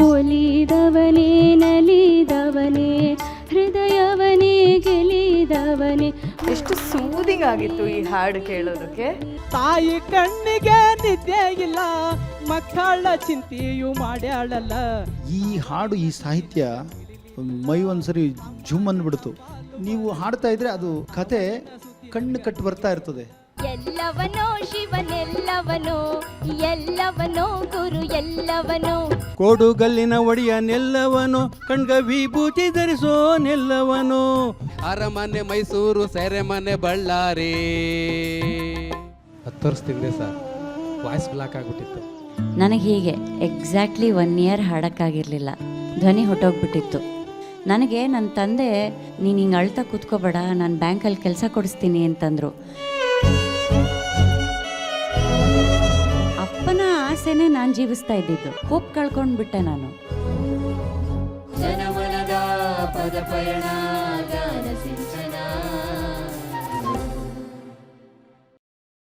ಒಲಿದವನೇ ನಲಿದವನೇ ಹೃದಯವನೇ ಗೆಲಿದವನೇ. ಎಷ್ಟು ಸೂದಿಂಗ್ ಆಗಿತ್ತು ಈ ಹಾಡು ಕೇಳೋದಕ್ಕೆ. ತಾಯಿ ಕಣ್ಣಿಗೆ ನಿದ್ದೆ ಇಲ್ಲ, ಮಕ್ಕಳ ಚಿಂತೆಯು ಮಾಡ್ಯಾಳಲ್ಲ. ಈ ಹಾಡು, ಈ ಸಾಹಿತ್ಯ ಮೈ ಒಂದ್ಸರಿ ಜುಮ್ ಅಂದ್ಬಿಡ್ತು. ನೀವು ಹಾಡ್ತಾ ಇದ್ರೆ ಅದು ಕತೆ ಕಣ್ಣು ಕಟ್ಟು ಬರ್ತಾ ಇರ್ತದೆ. ಎಲ್ಲವನೋ ಶಿವನೆಲ್ಲವನೋ, ಎಲ್ಲವನೋ ಗುರು ಎಲ್ಲವನೋ. ಕೋಡುಗಲ್ಲಿನ ಒಡೆಯ ನೆಲ್ಲವನೋ, ಕಣ್ಗ ವಿಭೂತಿ ಧರಿಸೋ ನೆಲ್ಲವನೋ. ಅರಮನೆ ಮೈಸೂರು, ಸೆರೆಮನೆ ಬಳ್ಳಾರಿ. 10 ವರ್ಷದಿಂದ ಸರ್ ವಾಯ್ಸ್ ಬ್ಲಾಕ್ ಆಗಿಬಿಟ್ಟಿತ್ತು. ನನಗೆ ಹೀಗೆ ಎಕ್ಸಾಕ್ಟ್ಲಿ 1 ಇಯರ್ ಹಾಡೋಕ್ಕಾಗಿರಲಿಲ್ಲ, ಧ್ವನಿ ಹೊಟ್ಟೋಗ್ಬಿಟ್ಟಿತ್ತು. ನನಗೆ ನನ್ನ ತಂದೆ ನೀನು ಹಿಂಗೆ ಅಳ್ತಾ ಕೂತ್ಕೋಬೇಡ, ನಾನು ಬ್ಯಾಂಕಲ್ಲಿ ಕೆಲಸ ಕೊಡಿಸ್ತೀನಿ ಅಂತಂದರು. ಅಪ್ಪನ ಆಸೆನೇ ನಾನು ಜೀವಿಸ್ತಾ ಇದ್ದಿದ್ದು. ಹೋಪ್ ಕಳ್ಕೊಂಡ್ಬಿಟ್ಟೆ ನಾನು. ಜನಮನದ ಪದ ಪಯಣ